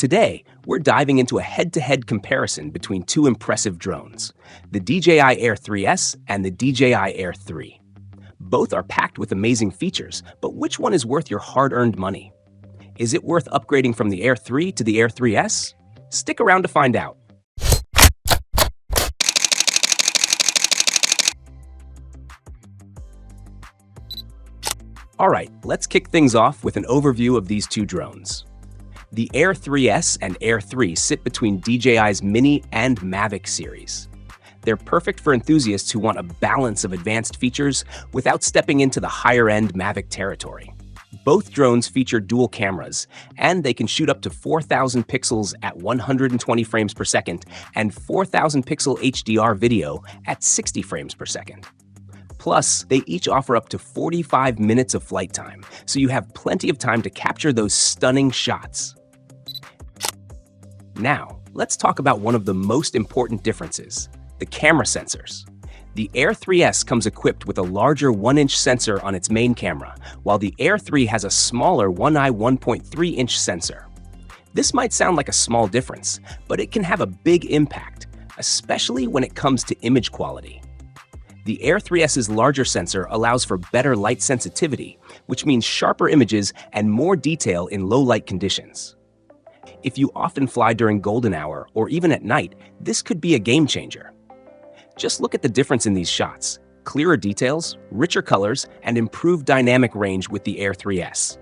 Today, we're diving into a head-to-head comparison between two impressive drones, the DJI Air 3S and the DJI Air 3. Both are packed with amazing features, but which one is worth your hard-earned money? Is it worth upgrading from the Air 3 to the Air 3S? Stick around to find out. All right, let's kick things off with an overview of these two drones. The Air 3S and Air 3 sit between DJI's Mini and Mavic series. They're perfect for enthusiasts who want a balance of advanced features without stepping into the higher-end Mavic territory. Both drones feature dual cameras, and they can shoot up to 4,000 pixels at 120 frames per second and 4,000 pixel HDR video at 60 frames per second. Plus, they each offer up to 45 minutes of flight time, so you have plenty of time to capture those stunning shots. Now, let's talk about one of the most important differences, the camera sensors. The Air 3S comes equipped with a larger 1-inch sensor on its main camera, while the Air 3 has a smaller 1i 1.3-inch sensor. This might sound like a small difference, but it can have a big impact, especially when it comes to image quality. The Air 3S's larger sensor allows for better light sensitivity, which means sharper images and more detail in low-light conditions. If you often fly during golden hour or even at night, this could be a game changer. Just look at the difference in these shots: clearer details, richer colors, and improved dynamic range with the Air 3S.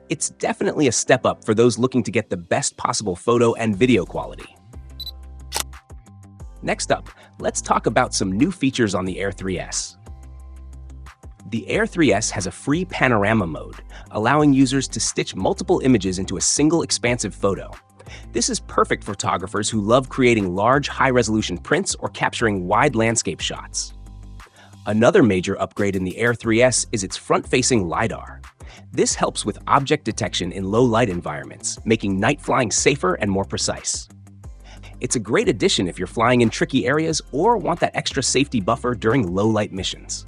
It's definitely a step up for those looking to get the best possible photo and video quality. Next up, let's talk about some new features on the Air 3S. The Air 3S has a free panorama mode, allowing users to stitch multiple images into a single expansive photo. This is perfect for photographers who love creating large, high-resolution prints or capturing wide landscape shots. Another major upgrade in the Air 3S is its front-facing LiDAR. This helps with object detection in low-light environments, making night flying safer and more precise. It's a great addition if you're flying in tricky areas or want that extra safety buffer during low-light missions.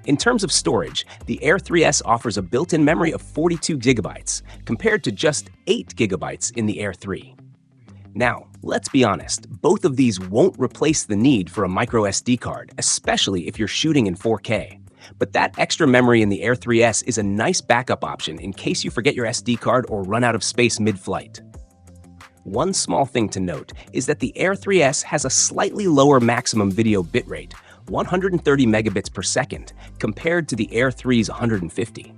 In terms of storage, the Air 3S offers a built-in memory of 42 gigabytes, compared to just 8 gigabytes in the Air 3. Now, let's be honest, both of these won't replace the need for a micro SD card, especially if you're shooting in 4K. But that extra memory in the Air 3S is a nice backup option in case you forget your SD card or run out of space mid-flight. One small thing to note is that the Air 3S has a slightly lower maximum video bitrate, 130 megabits per second, compared to the Air 3's 150.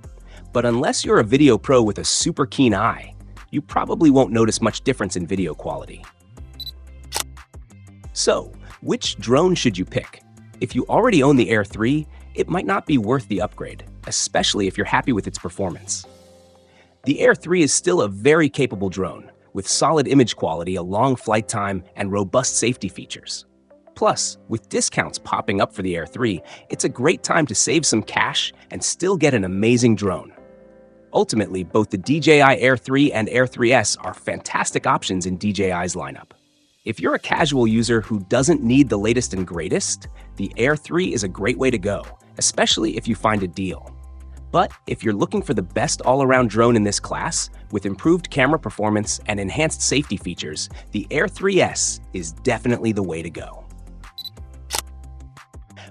But unless you're a video pro with a super keen eye, you probably won't notice much difference in video quality. So, which drone should you pick? If you already own the Air 3, it might not be worth the upgrade, especially if you're happy with its performance. The Air 3 is still a very capable drone, with solid image quality, a long flight time, and robust safety features. Plus, with discounts popping up for the Air 3, it's a great time to save some cash and still get an amazing drone. Ultimately, both the DJI Air 3 and Air 3S are fantastic options in DJI's lineup. If you're a casual user who doesn't need the latest and greatest, the Air 3 is a great way to go, especially if you find a deal. But if you're looking for the best all-around drone in this class, with improved camera performance and enhanced safety features, the Air 3S is definitely the way to go.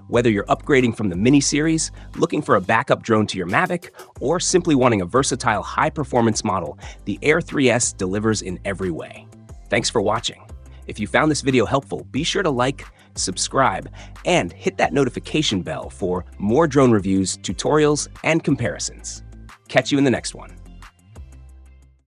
Whether you're upgrading from the Mini series, looking for a backup drone to your Mavic, or simply wanting a versatile high-performance model, the Air 3S delivers in every way. Thanks for watching. If you found this video helpful, be sure to like, subscribe, and hit that notification bell for more drone reviews, tutorials, and comparisons. Catch you in the next one.